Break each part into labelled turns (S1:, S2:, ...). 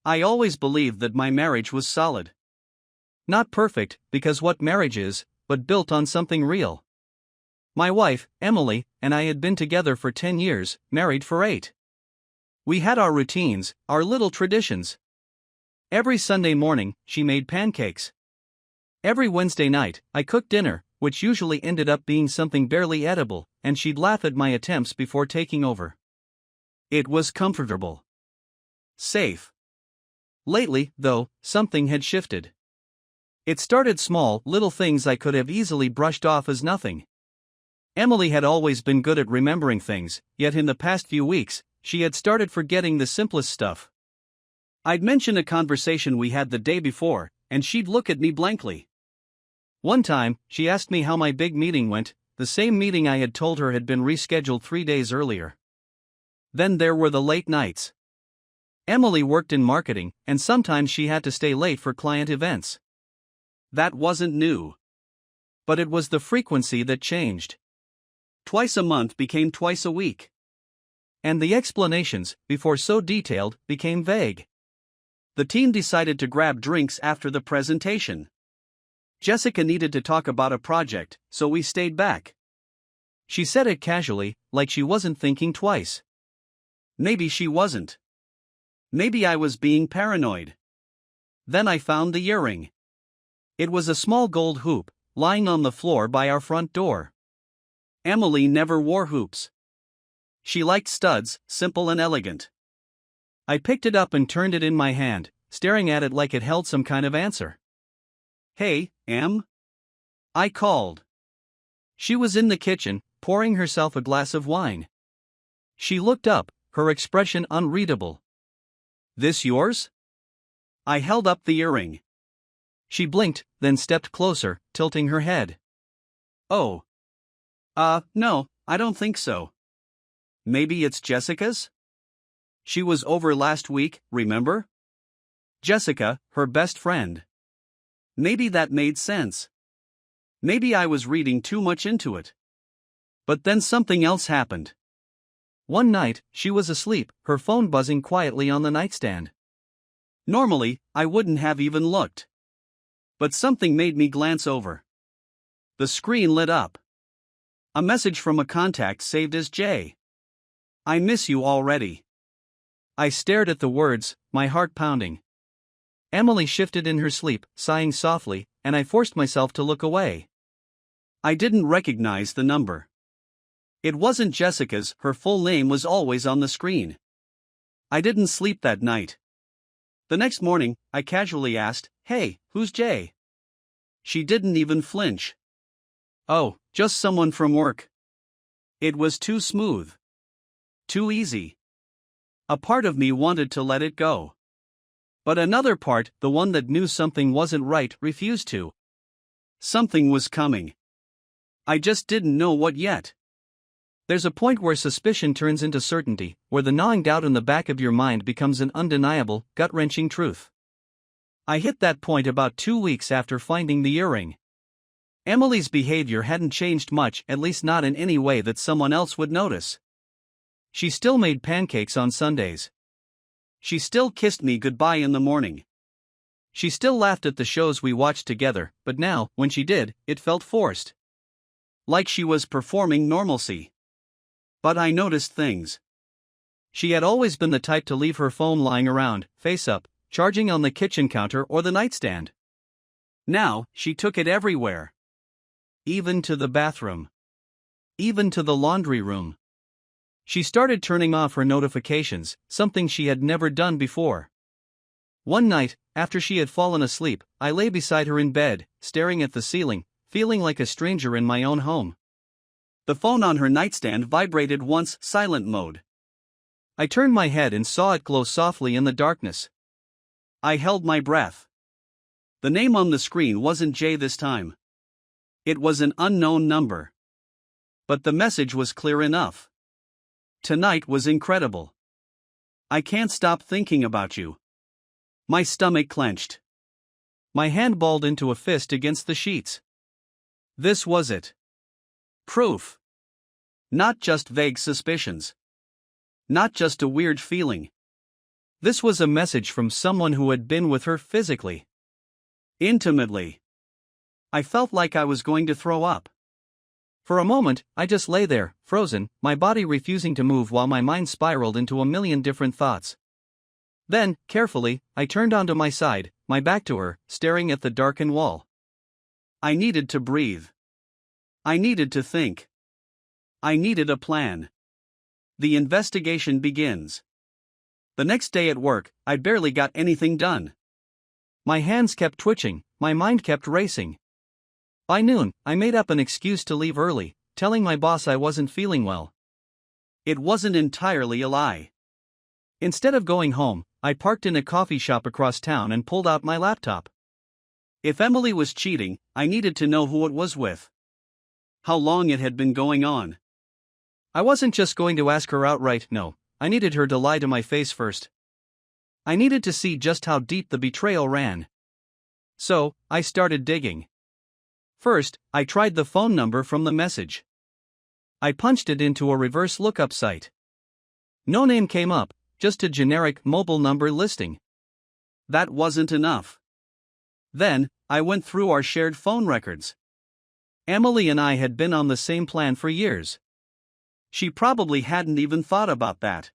S1: I always believed that my marriage was solid. Not perfect, because what marriage is, but built on something real. My wife, Emily, and I had been together for 10 years, married for 8. We had our routines, our little traditions. Every Sunday morning, she made pancakes. Every Wednesday night, I cooked dinner, which usually ended up being something barely edible, and she'd laugh at my attempts before taking over. It was comfortable. Safe. Lately, though, something had shifted. It started small, little things I could have easily brushed off as nothing. Emily had always been good at remembering things, yet in the past few weeks, she had started forgetting the simplest stuff. I'd mention a conversation we had the day before, and she'd look at me blankly. One time, she asked me how my big meeting went, the same meeting I had told her had been rescheduled 3 days earlier. Then there were the late nights. Emily worked in marketing, and sometimes she had to stay late for client events. That wasn't new. But it was the frequency that changed. Twice a month became twice a week. And the explanations, before so detailed, became vague. The team decided to grab drinks after the presentation. Jessica needed to talk about a project, so we stayed back. She said it casually, like she wasn't thinking twice. Maybe she wasn't. Maybe I was being paranoid. Then I found the earring. It was a small gold hoop, lying on the floor by our front door. Emily never wore hoops. She liked studs, simple and elegant. I picked it up and turned it in my hand, staring at it like it held some kind of answer. "Hey, Em?" I called. She was in the kitchen, pouring herself a glass of wine. She looked up, her expression unreadable. "This yours?" I held up the earring. She blinked, then stepped closer, tilting her head. "Oh. No, I don't think so. Maybe it's Jessica's? She was over last week, remember? Jessica, her best friend. Maybe that made sense. Maybe I was reading too much into it. But then something else happened. One night, she was asleep, her phone buzzing quietly on the nightstand. Normally, I wouldn't have even looked. But something made me glance over. The screen lit up. A message from a contact saved as J. "I miss you already." I stared at the words, my heart pounding. Emily shifted in her sleep, sighing softly, and I forced myself to look away. I didn't recognize the number. It wasn't Jessica's, her full name was always on the screen. I didn't sleep that night. The next morning, I casually asked, "Hey, who's Jay?" She didn't even flinch. "Oh, just someone from work." It was too smooth. Too easy. A part of me wanted to let it go. But another part, the one that knew something wasn't right, refused to. Something was coming. I just didn't know what yet. There's a point where suspicion turns into certainty, where the gnawing doubt in the back of your mind becomes an undeniable, gut-wrenching truth. I hit that point about 2 weeks after finding the earring. Emily's behavior hadn't changed much, at least not in any way that someone else would notice. She still made pancakes on Sundays. She still kissed me goodbye in the morning. She still laughed at the shows we watched together, but now, when she did, it felt forced. Like she was performing normalcy. But I noticed things. She had always been the type to leave her phone lying around, face up, charging on the kitchen counter or the nightstand. Now, she took it everywhere. Even to the bathroom. Even to the laundry room. She started turning off her notifications, something she had never done before. One night, after she had fallen asleep, I lay beside her in bed, staring at the ceiling, feeling like a stranger in my own home. The phone on her nightstand vibrated once, silent mode. I turned my head and saw it glow softly in the darkness. I held my breath. The name on the screen wasn't Jay this time. It was an unknown number. But the message was clear enough. Tonight was incredible. I can't stop thinking about you. My stomach clenched. My hand balled into a fist against the sheets. This was it. Proof. Not just vague suspicions. Not just a weird feeling. This was a message from someone who had been with her physically, intimately. I felt like I was going to throw up. For a moment, I just lay there, frozen, my body refusing to move while my mind spiraled into a million different thoughts. Then, carefully, I turned onto my side, my back to her, staring at the darkened wall. I needed to breathe. I needed to think. I needed a plan. The investigation begins. The next day at work, I barely got anything done. My hands kept twitching, my mind kept racing. By noon, I made up an excuse to leave early, telling my boss I wasn't feeling well. It wasn't entirely a lie. Instead of going home, I parked in a coffee shop across town and pulled out my laptop. If Emily was cheating, I needed to know who it was with. How long it had been going on. I wasn't just going to ask her outright, no, I needed her to lie to my face first. I needed to see just how deep the betrayal ran. So, I started digging. First, I tried the phone number from the message. I punched it into a reverse lookup site. No name came up, just a generic mobile number listing. That wasn't enough. Then, I went through our shared phone records. Emily and I had been on the same plan for years. She probably hadn't even thought about that.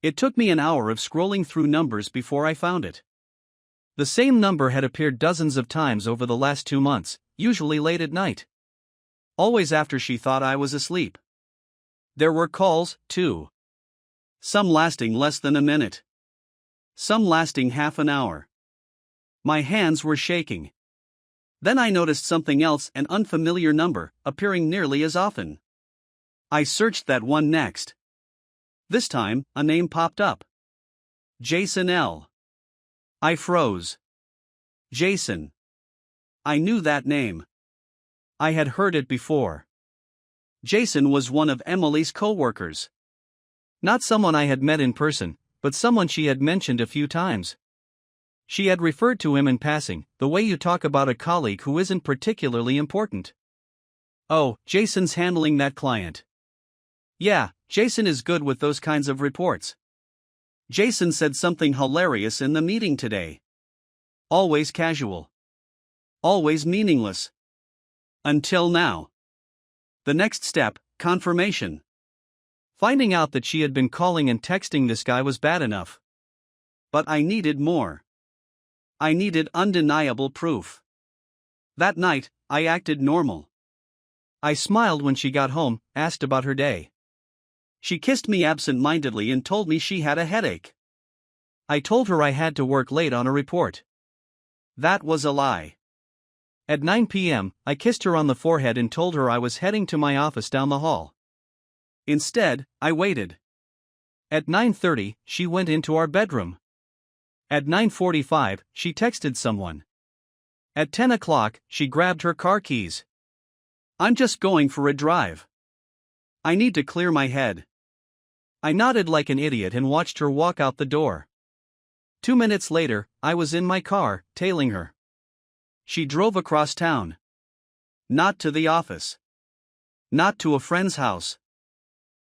S1: It took me an hour of scrolling through numbers before I found it. The same number had appeared dozens of times over the last 2 months, usually late at night. Always after she thought I was asleep. There were calls, too. Some lasting less than a minute. Some lasting half an hour. My hands were shaking. Then I noticed something else, an unfamiliar number, appearing nearly as often. I searched that one next. This time, a name popped up. Jason L. I froze. Jason. I knew that name. I had heard it before. Jason was one of Emily's co-workers. Not someone I had met in person, but someone she had mentioned a few times. She had referred to him in passing, the way you talk about a colleague who isn't particularly important. Oh, Jason's handling that client. Yeah, Jason is good with those kinds of reports. Jason said something hilarious in the meeting today. Always casual. Always meaningless. Until now. The next step, confirmation. Finding out that she had been calling and texting this guy was bad enough. But I needed more. I needed undeniable proof. That night, I acted normal. I smiled when she got home, asked about her day. She kissed me absent-mindedly and told me she had a headache. I told her I had to work late on a report. That was a lie. At 9 p.m., I kissed her on the forehead and told her I was heading to my office down the hall. Instead, I waited. At 9:30, she went into our bedroom. At 9:45, she texted someone. At 10 o'clock, she grabbed her car keys. I'm just going for a drive. I need to clear my head. I nodded like an idiot and watched her walk out the door. 2 minutes later, I was in my car, tailing her. She drove across town. Not to the office. Not to a friend's house.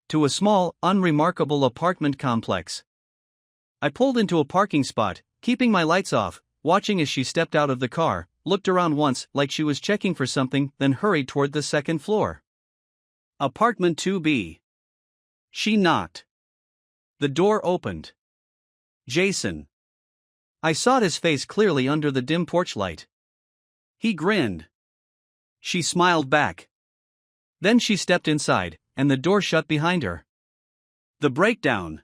S1: To a small, unremarkable apartment complex. I pulled into a parking spot, keeping my lights off, watching as she stepped out of the car, looked around once like she was checking for something, then hurried toward the second floor. Apartment 2B. She knocked. The door opened. Jason. I saw his face clearly under the dim porch light. He grinned. She smiled back. Then she stepped inside, and the door shut behind her. The breakdown.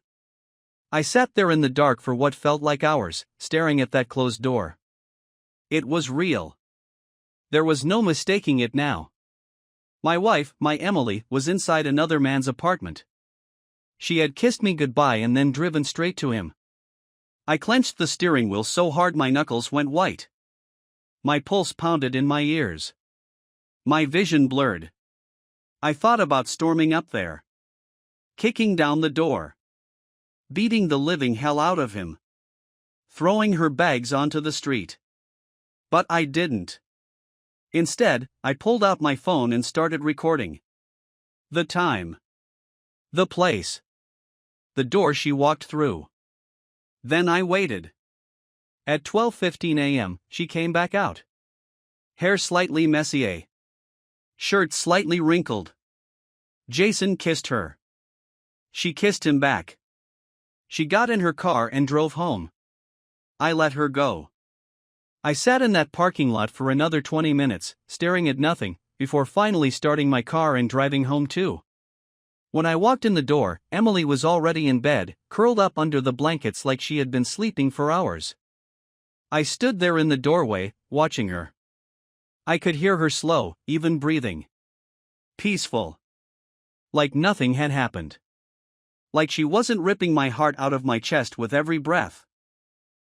S1: I sat there in the dark for what felt like hours, staring at that closed door. It was real. There was no mistaking it now. My wife, my Emily, was inside another man's apartment. She had kissed me goodbye and then driven straight to him. I clenched the steering wheel so hard my knuckles went white. My pulse pounded in my ears. My vision blurred. I thought about storming up there. Kicking down the door. Beating the living hell out of him. Throwing her bags onto the street. But I didn't. Instead, I pulled out my phone and started recording. The time. The place. The door she walked through. Then I waited. At 12:15 a.m., she came back out. Hair slightly messy. Shirt slightly wrinkled. Jason kissed her. She kissed him back. She got in her car and drove home. I let her go. I sat in that parking lot for another 20 minutes, staring at nothing, before finally starting my car and driving home too. When I walked in the door, Emily was already in bed, curled up under the blankets like she had been sleeping for hours. I stood there in the doorway, watching her. I could hear her slow, even breathing. Peaceful. Like nothing had happened. Like she wasn't ripping my heart out of my chest with every breath.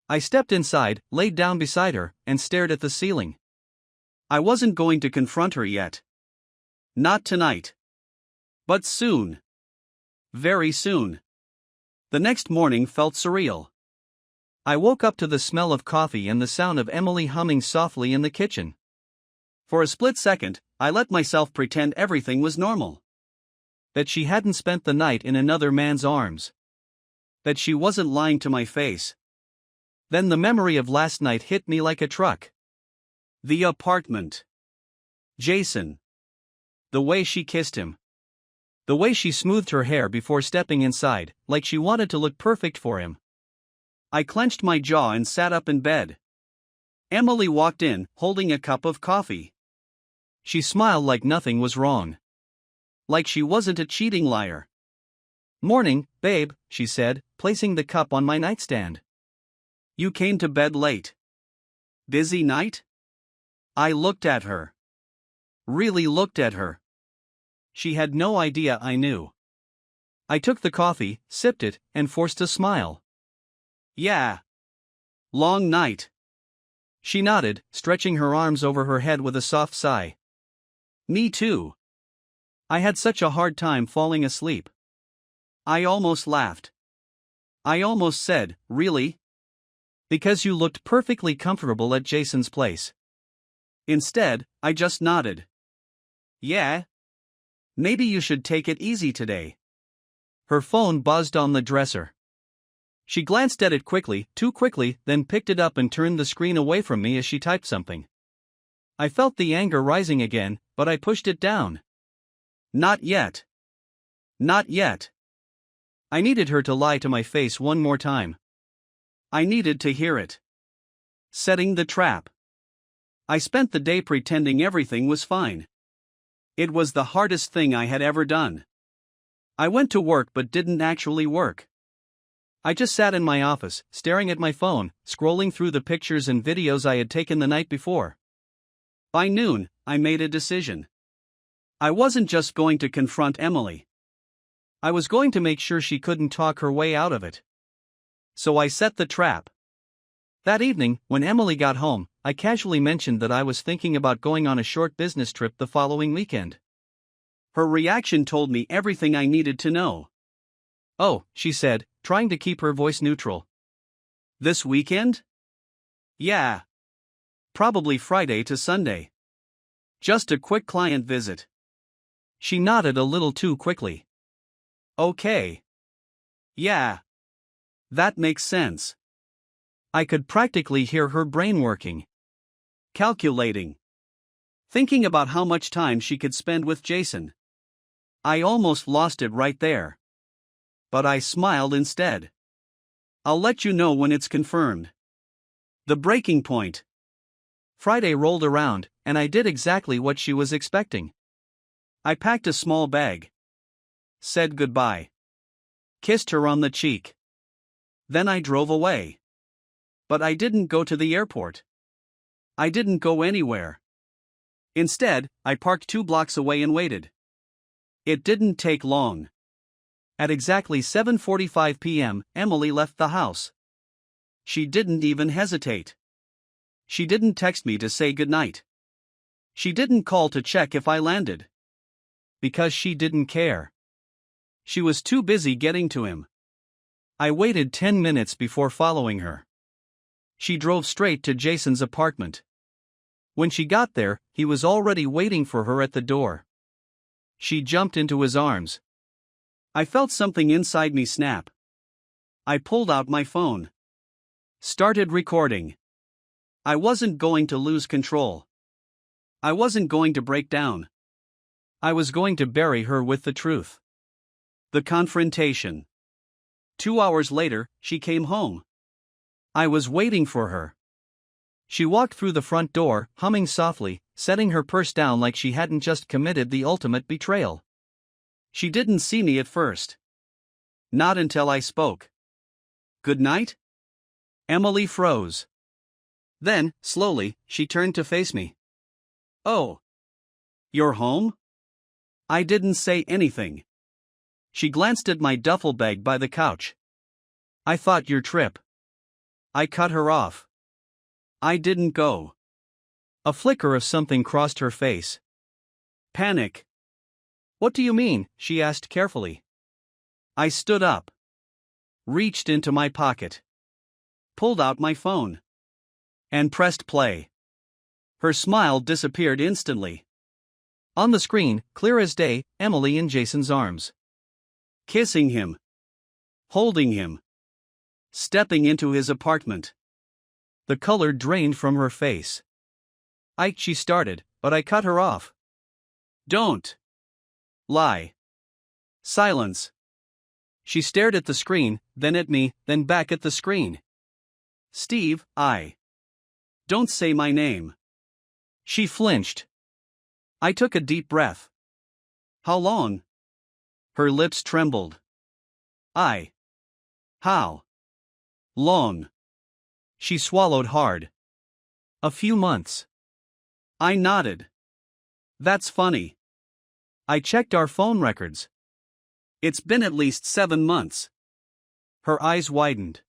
S1: I stepped inside, laid down beside her, and stared at the ceiling. I wasn't going to confront her yet. Not tonight. But soon. Very soon. The next morning felt surreal. I woke up to the smell of coffee and the sound of Emily humming softly in the kitchen. For a split second, I let myself pretend everything was normal. That she hadn't spent the night in another man's arms. That she wasn't lying to my face. Then the memory of last night hit me like a truck. The apartment. Jason. The way she kissed him. The way she smoothed her hair before stepping inside, like she wanted to look perfect for him. I clenched my jaw and sat up in bed. Emily walked in, holding a cup of coffee. She smiled like nothing was wrong. Like she wasn't a cheating liar. "Morning, babe," she said, placing the cup on my nightstand. "You came to bed late. Busy night?" I looked at her. Really looked at her. She had no idea I knew. I took the coffee, sipped it, and forced a smile. "Yeah. Long night." She nodded, stretching her arms over her head with a soft sigh. "Me too. I had such a hard time falling asleep." I almost laughed. I almost said, "Really?" "Because you looked perfectly comfortable at Jason's place." Instead, I just nodded. "Yeah. Maybe you should take it easy today." Her phone buzzed on the dresser. She glanced at it quickly, too quickly, then picked it up and turned the screen away from me as she typed something. I felt the anger rising again, but I pushed it down. Not yet. Not yet. I needed her to lie to my face one more time. I needed to hear it. Setting the trap. I spent the day pretending everything was fine. It was the hardest thing I had ever done. I went to work but didn't actually work. I just sat in my office, staring at my phone, scrolling through the pictures and videos I had taken the night before. By noon, I made a decision. I wasn't just going to confront Emily. I was going to make sure she couldn't talk her way out of it. So I set the trap. That evening, when Emily got home, I casually mentioned that I was thinking about going on a short business trip the following weekend. Her reaction told me everything I needed to know. "Oh," she said, trying to keep her voice neutral. "This weekend?" "Yeah. Probably Friday to Sunday. Just a quick client visit." She nodded a little too quickly. "Okay. Yeah. That makes sense." I could practically hear her brain working. Calculating. Thinking about how much time she could spend with Jason. I almost lost it right there. But I smiled instead. "I'll let you know when it's confirmed." The breaking point. Friday rolled around, and I did exactly what she was expecting. I packed a small bag. Said goodbye. Kissed her on the cheek. Then I drove away. But I didn't go to the airport. I didn't go anywhere. Instead, I parked 2 blocks away and waited. It didn't take long. At exactly 7:45 p.m., Emily left the house. She didn't even hesitate. She didn't text me to say goodnight. She didn't call to check if I landed. Because she didn't care. She was too busy getting to him. I waited 10 minutes before following her. She drove straight to Jason's apartment. When she got there, he was already waiting for her at the door. She jumped into his arms. I felt something inside me snap. I pulled out my phone. Started recording. I wasn't going to lose control. I wasn't going to break down. I was going to bury her with the truth. The confrontation. 2 hours later, she came home. I was waiting for her. She walked through the front door, humming softly, setting her purse down like she hadn't just committed the ultimate betrayal. She didn't see me at first. Not until I spoke. "Good night?" Emily froze. Then, slowly, she turned to face me. "Oh. You're home?" I didn't say anything. She glanced at my duffel bag by the couch. "I thought your trip." I cut her off. "I didn't go." A flicker of something crossed her face. Panic. "What do you mean?" she asked carefully. I stood up. Reached into my pocket. Pulled out my phone. And pressed play. Her smile disappeared instantly. On the screen, clear as day, Emily in Jason's arms. Kissing him. Holding him. Stepping into his apartment. The color drained from her face. She started, but I cut her off. "Don't lie." Silence. She stared at the screen, then at me, then back at the screen. "Steve, Don't say my name." She flinched. I took a deep breath. "How long?" Her lips trembled. How long?" She swallowed hard. "A few months." I nodded. "That's funny." I checked our phone records. "It's been at least 7 months." Her eyes widened.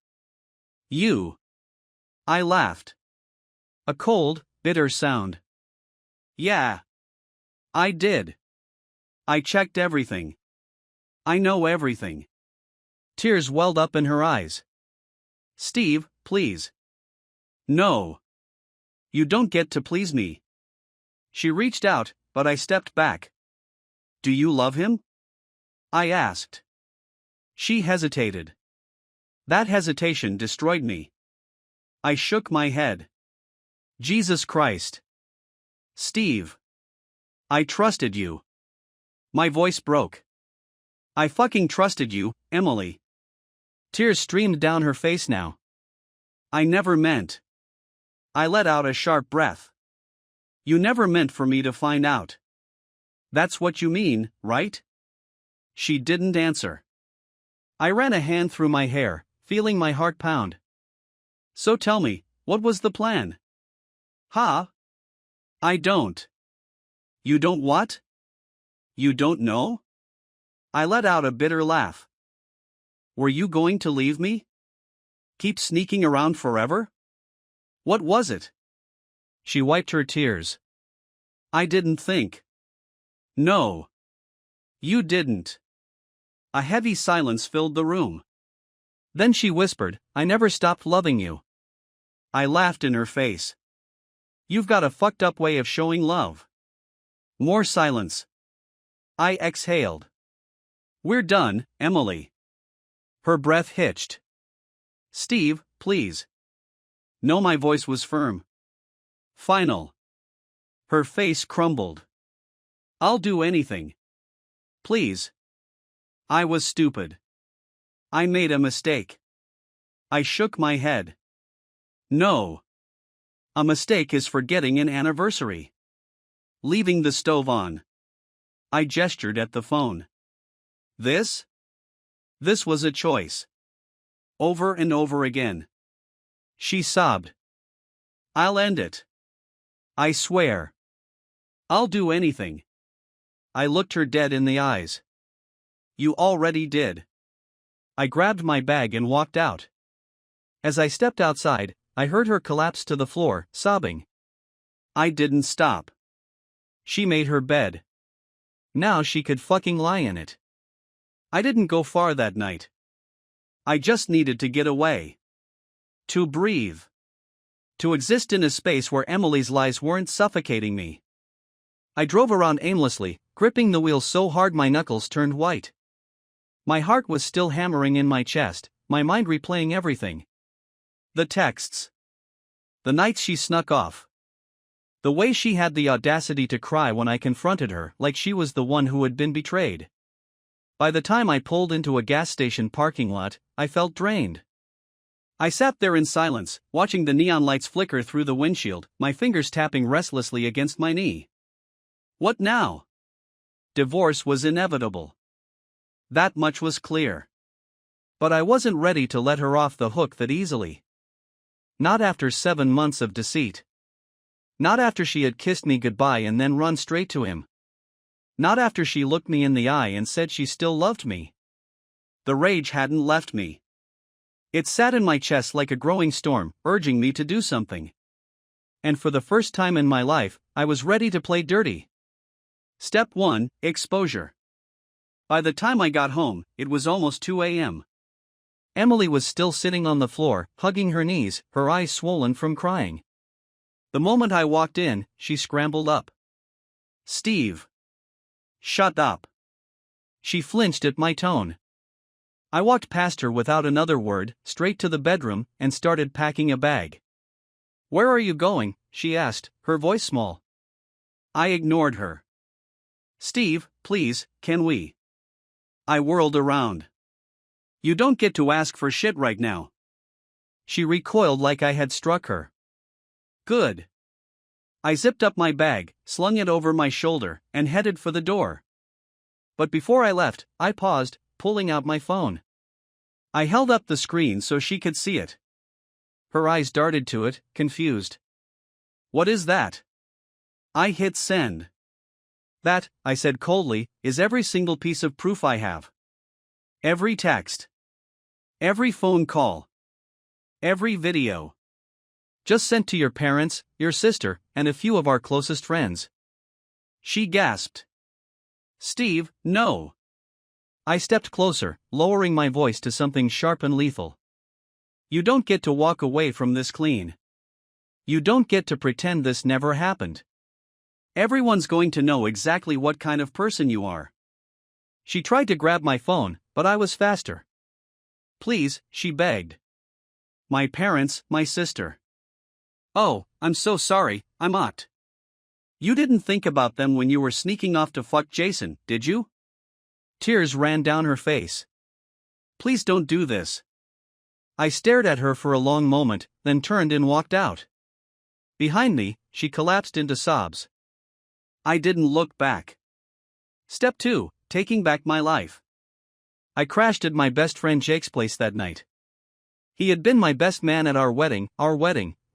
S1: "You?" I laughed. A cold, bitter sound. "Yeah. I did. I checked everything. I know everything." Tears welled up in her eyes. "Steve, please." "No. You don't get to please me." She reached out, but I stepped back. "Do you love him?" I asked. She hesitated. That hesitation destroyed me. I shook my head. "Jesus Christ. Steve. I trusted you." My voice broke. "I fucking trusted you, Emily." Tears streamed down her face now. "I never meant." I let out a sharp breath. "You never meant for me to find out. That's what you mean, right?" She didn't answer. I ran a hand through my hair, feeling my heart pound. "So tell me, what was the plan?" "Huh? I don't." "You don't what?" "You don't know?" I let out a bitter laugh. "Were you going to leave me? Keep sneaking around forever? What was it?" She wiped her tears. "I didn't think." "No. You didn't." A heavy silence filled the room. Then she whispered, "I never stopped loving you." I laughed in her face. "You've got a fucked up way of showing love." More silence. I exhaled. "We're done, Emily." Her breath hitched. "Steve, please." No, my voice was firm. "Final." Her face crumbled. "I'll do anything. Please." I was stupid. I made a mistake. I shook my head. "No. A mistake is forgetting an anniversary. Leaving the stove on." I gestured at the phone. This was a choice. Over and over again. She sobbed. "I'll end it. I swear. I'll do anything." I looked her dead in the eyes. "You already did." I grabbed my bag and walked out. As I stepped outside, I heard her collapse to the floor, sobbing. I didn't stop. She made her bed. Now she could fucking lie in it. I didn't go far that night. I just needed to get away. To breathe. To exist in a space where Emily's lies weren't suffocating me. I drove around aimlessly, gripping the wheel so hard my knuckles turned white. My heart was still hammering in my chest, my mind replaying everything. The texts. The nights she snuck off. The way she had the audacity to cry when I confronted her, like she was the one who had been betrayed. By the time I pulled into a gas station parking lot, I felt drained. I sat there in silence, watching the neon lights flicker through the windshield, my fingers tapping restlessly against my knee. What now? Divorce was inevitable. That much was clear. But I wasn't ready to let her off the hook that easily. Not after 7 months of deceit. Not after she had kissed me goodbye and then run straight to him. Not after she looked me in the eye and said she still loved me. The rage hadn't left me. It sat in my chest like a growing storm, urging me to do something. And for the first time in my life, I was ready to play dirty. Step 1: Exposure. By the time I got home, it was almost 2 a.m. Emily was still sitting on the floor, hugging her knees, her eyes swollen from crying. The moment I walked in, she scrambled up. "Steve. Shut up." She flinched at my tone. I walked past her without another word, straight to the bedroom, and started packing a bag. "Where are you going?" she asked, her voice small. I ignored her. "Steve, please, can we?" I whirled around. "You don't get to ask for shit right now." She recoiled like I had struck her. "Good." I zipped up my bag, slung it over my shoulder, and headed for the door. But before I left, I paused, pulling out my phone. I held up the screen so she could see it. Her eyes darted to it, confused. "What is that?" I hit send. "That," I said coldly, "is every single piece of proof I have. Every text. Every phone call. Every video. Just sent to your parents, your sister, and a few of our closest friends." She gasped. "Steve, no." I stepped closer, lowering my voice to something sharp and lethal. "You don't get to walk away from this clean. You don't get to pretend this never happened. Everyone's going to know exactly what kind of person you are." She tried to grab my phone, but I was faster. "Please," she begged. "My parents, my sister." "Oh, I'm so sorry, I'm not." "You didn't think about them when you were sneaking off to fuck Jason, did you?" Tears ran down her face. "Please don't do this." I stared at her for a long moment, then turned and walked out. Behind me, she collapsed into sobs. I didn't look back. Step 2: Taking back my life. I crashed at my best friend Jake's place that night. He had been my best man at our wedding,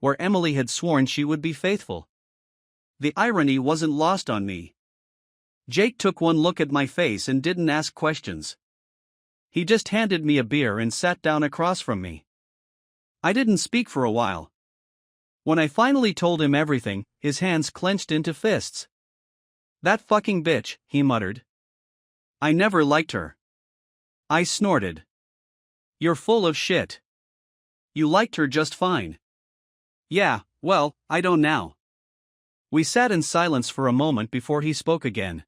S1: where Emily had sworn she would be faithful. The irony wasn't lost on me. Jake took one look at my face and didn't ask questions. He just handed me a beer and sat down across from me. I didn't speak for a while. When I finally told him everything, his hands clenched into fists. "That fucking bitch," he muttered. "I never liked her." I snorted. "You're full of shit. You liked her just fine." "Yeah, well, I don't now." We sat in silence for a moment before he spoke again.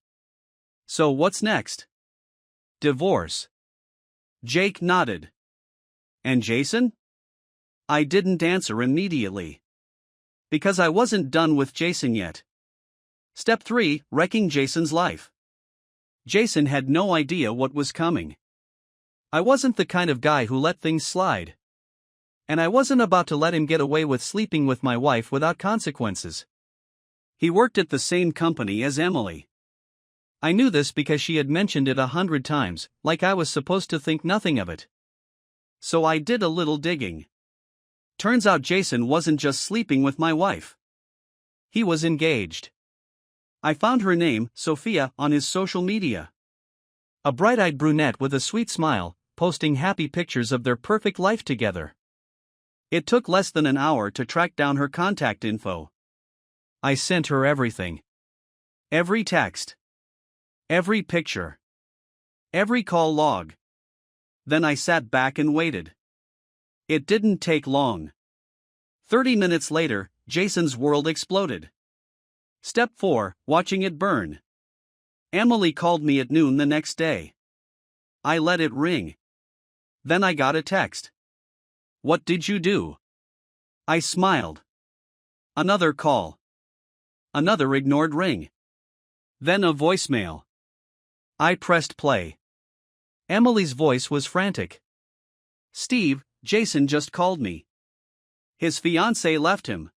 S1: "So what's next?" "Divorce." Jake nodded. "And Jason?" I didn't answer immediately. Because I wasn't done with Jason yet. Step 3: Wrecking Jason's life. Jason had no idea what was coming. I wasn't the kind of guy who let things slide. And I wasn't about to let him get away with sleeping with my wife without consequences. He worked at the same company as Emily. I knew this because she had mentioned it 100 times, like I was supposed to think nothing of it. So I did a little digging. Turns out Jason wasn't just sleeping with my wife. He was engaged. I found her name, Sophia, on his social media. A bright-eyed brunette with a sweet smile, posting happy pictures of their perfect life together. It took less than an hour to track down her contact info. I sent her everything. Every text. Every picture. Every call log. Then I sat back and waited. It didn't take long. 30 minutes later, Jason's world exploded. Step 4: Watching it burn. Emily called me at noon the next day. I let it ring. Then I got a text. "What did you do?" I smiled. Another call. Another ignored ring. Then a voicemail. I pressed play. Emily's voice was frantic. "Steve, Jason just called me. His fiancée left him.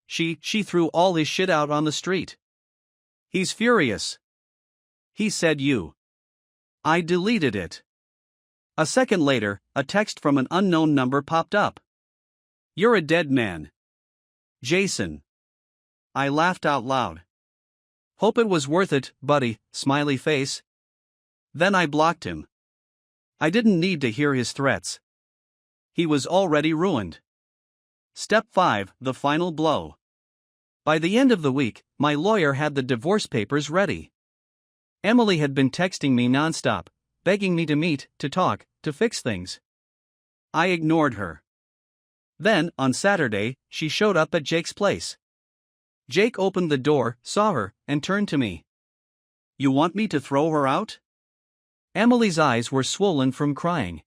S1: She threw all his shit out on the street. He's furious. He said you." I deleted it. A second later, a text from an unknown number popped up. "You're a dead man. Jason." I laughed out loud. "Hope it was worth it, buddy," smiley face. Then I blocked him. I didn't need to hear his threats. He was already ruined. Step 5, the final blow. By the end of the week, my lawyer had the divorce papers ready. Emily had been texting me nonstop, begging me to meet, to talk, to fix things. I ignored her. Then, on Saturday, she showed up at Jake's place. Jake opened the door, saw her, and turned to me. "You want me to throw her out?" Emily's eyes were swollen from crying.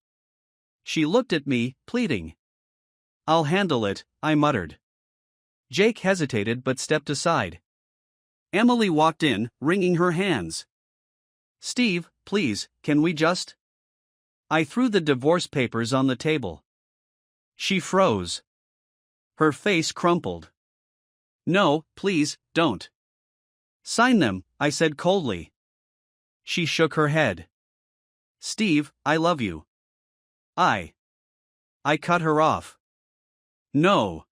S1: She looked at me, pleading. "I'll handle it," I muttered. Jake hesitated but stepped aside. Emily walked in, wringing her hands. "Steve, please, can we just?" I threw the divorce papers on the table. She froze. Her face crumpled. "No, please, don't." "Sign them," I said coldly. She shook her head. "Steve, I love you." I cut her off. "No.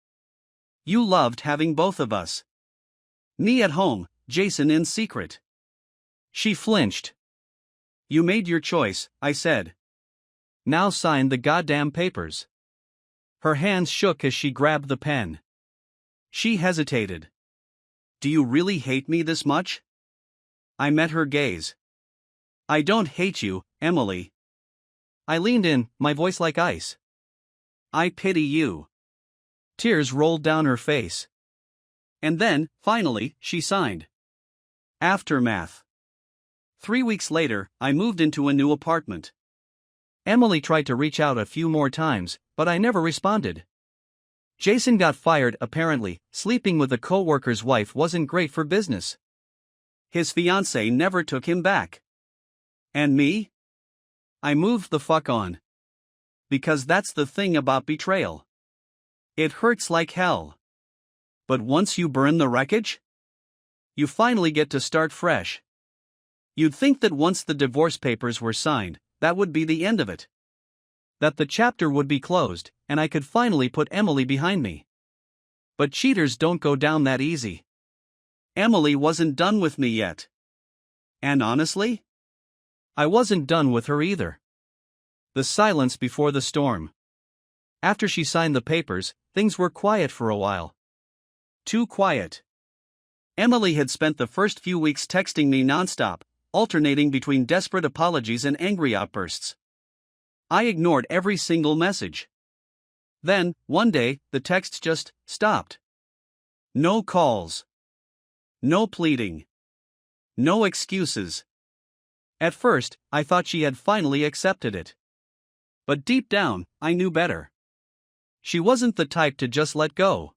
S1: You loved having both of us. Me at home, Jason in secret." She flinched. "You made your choice," I said. "Now sign the goddamn papers." Her hands shook as she grabbed the pen. She hesitated. "Do you really hate me this much?" I met her gaze. "I don't hate you, Emily." I leaned in, my voice like ice. "I pity you." Tears rolled down her face. And then, finally, she signed. Aftermath. 3 weeks later, I moved into a new apartment. Emily tried to reach out a few more times, but I never responded. Jason got fired apparently. Sleeping with a co-worker's wife wasn't great for business. His fiancée never took him back. And me? I moved the fuck on. Because that's the thing about betrayal. It hurts like hell. But once you burn the wreckage, you finally get to start fresh. You'd think that once the divorce papers were signed, that would be the end of it. That the chapter would be closed, and I could finally put Emily behind me. But cheaters don't go down that easy. Emily wasn't done with me yet. And honestly, I wasn't done with her either. The silence before the storm. After she signed the papers, things were quiet for a while. Too quiet. Emily had spent the first few weeks texting me nonstop, alternating between desperate apologies and angry outbursts. I ignored every single message. Then, one day, the texts just stopped. No calls. No pleading. No excuses. At first, I thought she had finally accepted it. But deep down, I knew better. She wasn't the type to just let go.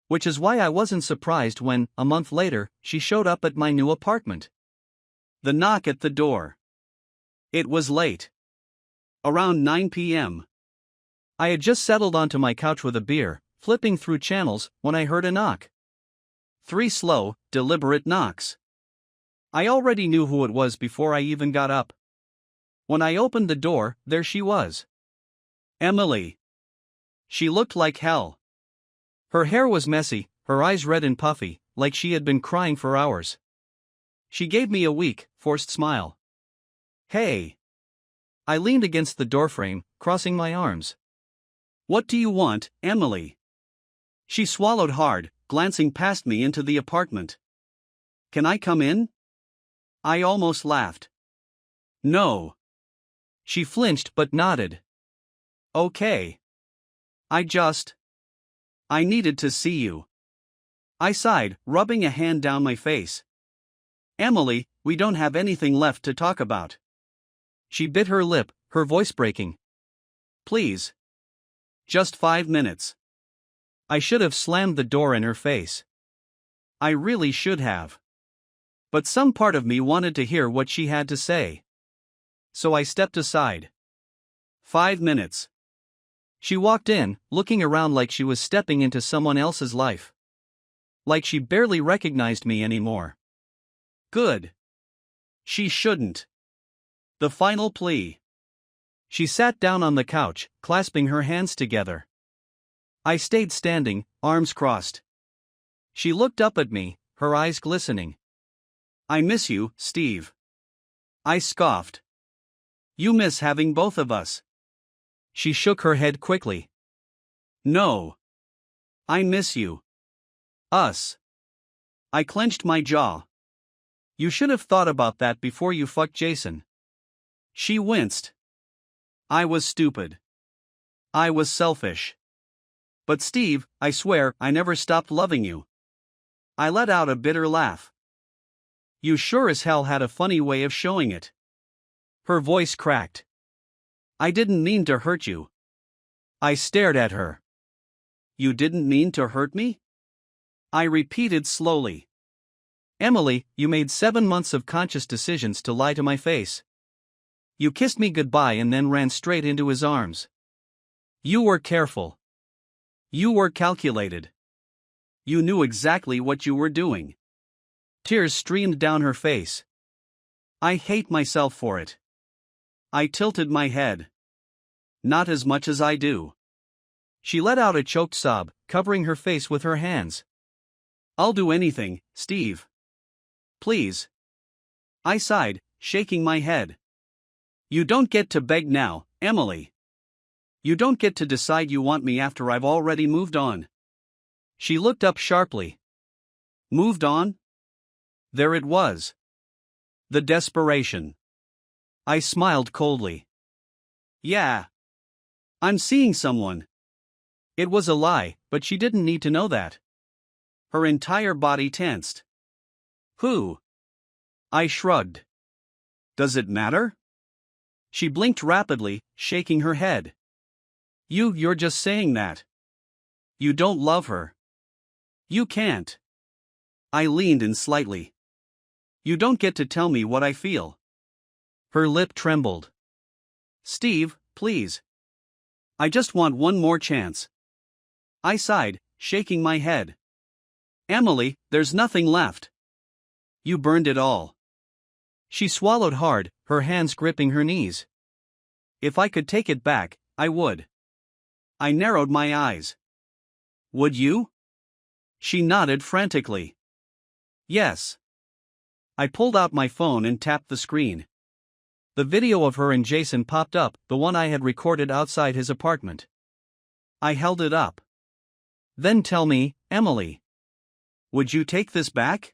S1: Which is why I wasn't surprised when, a month later, she showed up at my new apartment. The knock at the door. It was late. Around 9 p.m. I had just settled onto my couch with a beer, flipping through channels, when I heard a knock. 3 slow, deliberate knocks. I already knew who it was before I even got up. When I opened the door, there she was. Emily. She looked like hell. Her hair was messy, her eyes red and puffy, like she had been crying for hours. She gave me a weak, forced smile. "Hey." I leaned against the doorframe, crossing my arms. "What do you want, Emily?" She swallowed hard, glancing past me into the apartment. "Can I come in?" I almost laughed. "No." She flinched but nodded. "Okay. I needed to see you." I sighed, rubbing a hand down my face. "Emily, we don't have anything left to talk about." She bit her lip, her voice breaking. "Please. Just 5 minutes." I should have slammed the door in her face. I really should have. But some part of me wanted to hear what she had to say. So I stepped aside. 5 minutes. She walked in, looking around like she was stepping into someone else's life. Like she barely recognized me anymore. Good. She shouldn't. The final plea. She sat down on the couch, clasping her hands together. I stayed standing, arms crossed. She looked up at me, her eyes glistening. I miss you, Steve. I scoffed. You miss having both of us. She shook her head quickly. No. I miss you. Us. I clenched my jaw. You should have thought about that before you fucked Jason. She winced. I was stupid. I was selfish. But Steve, I swear, I never stopped loving you. I let out a bitter laugh. You sure as hell had a funny way of showing it. Her voice cracked. I didn't mean to hurt you. I stared at her. You didn't mean to hurt me? I repeated slowly. Emily, you made 7 months of conscious decisions to lie to my face. You kissed me goodbye and then ran straight into his arms. You were careful. You were calculated. You knew exactly what you were doing. Tears streamed down her face. I hate myself for it. I tilted my head. Not as much as I do. She let out a choked sob, covering her face with her hands. I'll do anything, Steve. Please. I sighed, shaking my head. You don't get to beg now, Emily. You don't get to decide you want me after I've already moved on. She looked up sharply. Moved on? There it was. The desperation. I smiled coldly. Yeah. I'm seeing someone. It was a lie, but she didn't need to know that. Her entire body tensed. Who? I shrugged. Does it matter? She blinked rapidly, shaking her head. You're just saying that. You don't love her. You can't. I leaned in slightly. You don't get to tell me what I feel. Her lip trembled. Steve, please. I just want one more chance. I sighed, shaking my head. Emily, there's nothing left. You burned it all. She swallowed hard, her hands gripping her knees. If I could take it back, I would. I narrowed my eyes. Would you? She nodded frantically. Yes. I pulled out my phone and tapped the screen. The video of her and Jason popped up, the one I had recorded outside his apartment. I held it up. Then tell me, Emily. Would you take this back?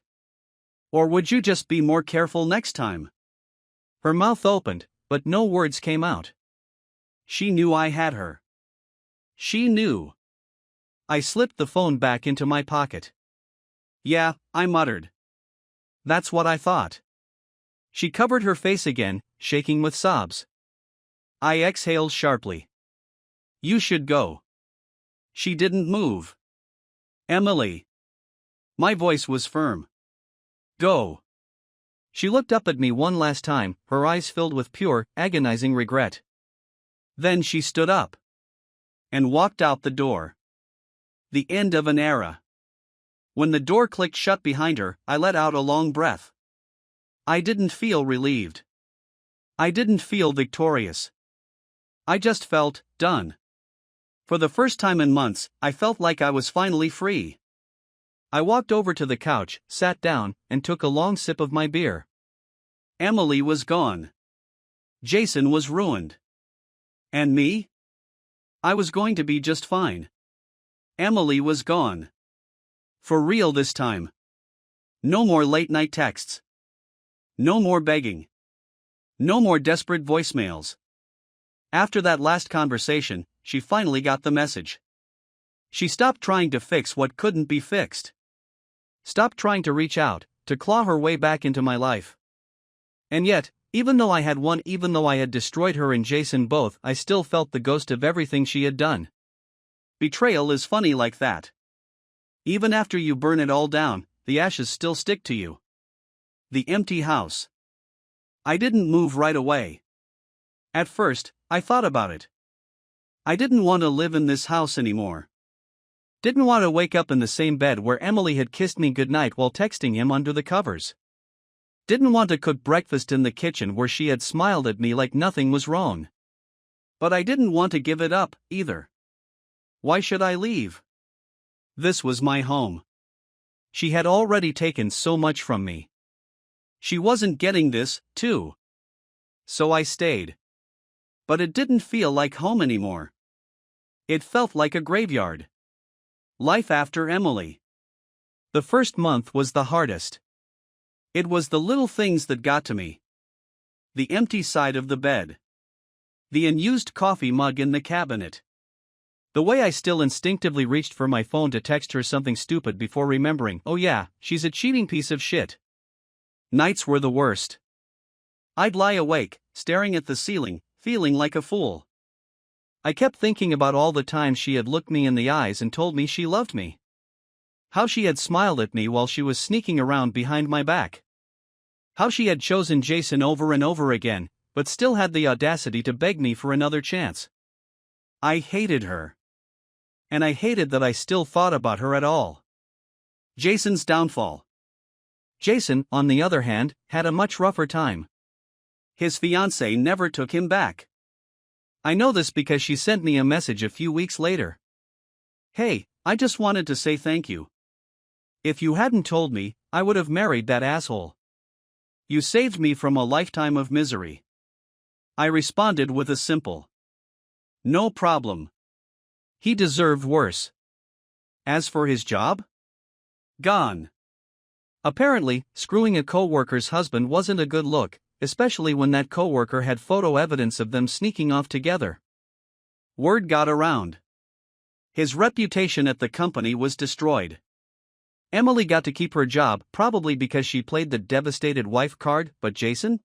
S1: Or would you just be more careful next time? Her mouth opened, but no words came out. She knew I had her. She knew. I slipped the phone back into my pocket. Yeah, I muttered. That's what I thought. She covered her face again, shaking with sobs. I exhaled sharply. You should go. She didn't move. Emily. My voice was firm. Go. She looked up at me one last time, her eyes filled with pure, agonizing regret. Then she stood up. And walked out the door. The end of an era. When the door clicked shut behind her, I let out a long breath. I didn't feel relieved. I didn't feel victorious. I just felt done. For the first time in months, I felt like I was finally free. I walked over to the couch, sat down, and took a long sip of my beer. Emily was gone. Jason was ruined. And me? I was going to be just fine. Emily was gone. For real this time. No more late-night texts. No more begging. No more desperate voicemails. After that last conversation, she finally got the message. She stopped trying to fix what couldn't be fixed. Stopped trying to reach out, to claw her way back into my life. And yet, even though I had destroyed her and Jason both, I still felt the ghost of everything she had done. Betrayal is funny like that. Even after you burn it all down, the ashes still stick to you. The empty house. I didn't move right away. At first, I thought about it. I didn't want to live in this house anymore. Didn't want to wake up in the same bed where Emily had kissed me goodnight while texting him under the covers. Didn't want to cook breakfast in the kitchen where she had smiled at me like nothing was wrong. But I didn't want to give it up, either. Why should I leave? This was my home. She had already taken so much from me. She wasn't getting this, too. So I stayed. But it didn't feel like home anymore. It felt like a graveyard. Life after Emily. The first month was the hardest. It was the little things that got to me. The empty side of the bed. The unused coffee mug in the cabinet. The way I still instinctively reached for my phone to text her something stupid before remembering, oh yeah, she's a cheating piece of shit. Nights were the worst. I'd lie awake, staring at the ceiling, feeling like a fool. I kept thinking about all the times she had looked me in the eyes and told me she loved me. How she had smiled at me while she was sneaking around behind my back. How she had chosen Jason over and over again, but still had the audacity to beg me for another chance. I hated her. And I hated that I still thought about her at all. Jason's downfall. Jason, on the other hand, had a much rougher time. His fiancée never took him back. I know this because she sent me a message a few weeks later. Hey, I just wanted to say thank you. If you hadn't told me, I would have married that asshole. You saved me from a lifetime of misery. I responded with a simple, no problem. He deserved worse. As for his job? Gone. Apparently, screwing a co-worker's husband wasn't a good look, especially when that co-worker had photo evidence of them sneaking off together. Word got around. His reputation at the company was destroyed. Emily got to keep her job probably because she played the devastated wife card, but Jason?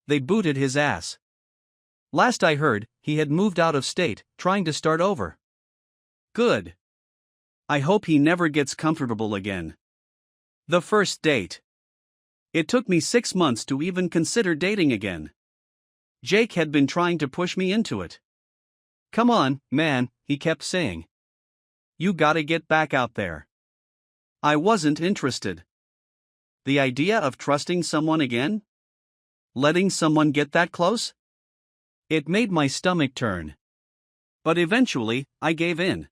S1: They booted his ass. Last I heard, he had moved out of state, trying to start over. Good. I hope he never gets comfortable again. The first date. It took me 6 months to even consider dating again. Jake had been trying to push me into it. Come on, man, he kept saying. You gotta get back out there. I wasn't interested. The idea of trusting someone again? Letting someone get that close? It made my stomach turn. But eventually, I gave in.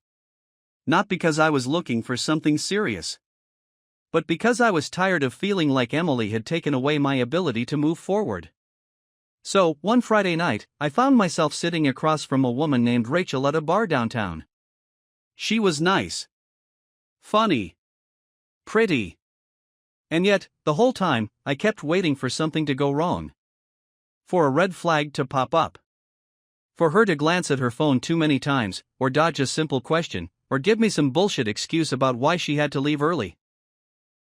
S1: Not because I was looking for something serious. But because I was tired of feeling like Emily had taken away my ability to move forward. So, one Friday night, I found myself sitting across from a woman named Rachel at a bar downtown. She was nice. Funny. Pretty. And yet, the whole time, I kept waiting for something to go wrong. For a red flag to pop up. For her to glance at her phone too many times, or dodge a simple question, or give me some bullshit excuse about why she had to leave early.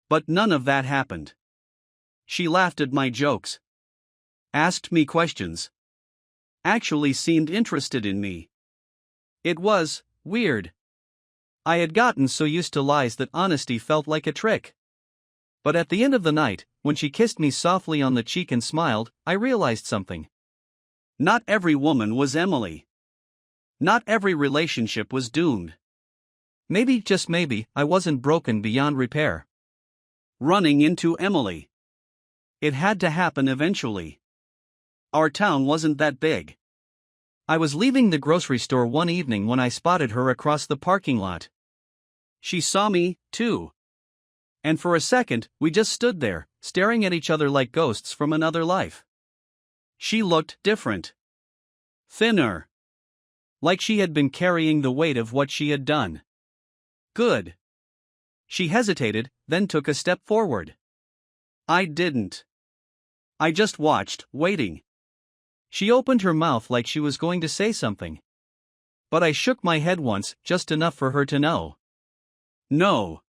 S1: But none of that happened. She laughed at my jokes. Asked me questions. Actually seemed interested in me. It was weird. I had gotten so used to lies that honesty felt like a trick. But at the end of the night, when she kissed me softly on the cheek and smiled, I realized something. Not every woman was Emily. Not every relationship was doomed. Maybe, just maybe, I wasn't broken beyond repair. Running into Emily. It had to happen eventually. Our town wasn't that big. I was leaving the grocery store one evening when I spotted her across the parking lot. She saw me, too. And for a second, we just stood there, staring at each other like ghosts from another life. She looked different. Thinner. Like she had been carrying the weight of what she had done. Good. She hesitated, then took a step forward. I didn't. I just watched, waiting. She opened her mouth like she was going to say something. But I shook my head once, just enough for her to know. No.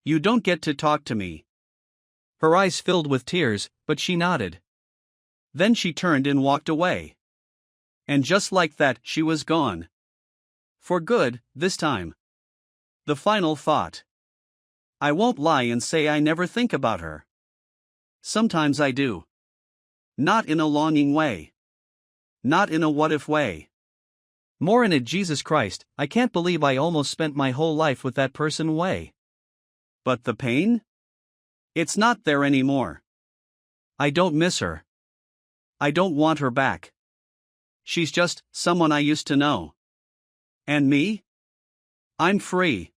S1: You don't get to talk to me. Her eyes filled with tears, but she nodded. Then she turned and walked away. And just like that, she was gone. For good, this time. The final thought. I won't lie and say I never think about her. Sometimes I do. Not in a longing way. Not in a what-if way. More in a Jesus Christ, I can't believe I almost spent my whole life with that person way. But the pain? It's not there anymore. I don't miss her. I don't want her back. She's just someone I used to know. And me? I'm free.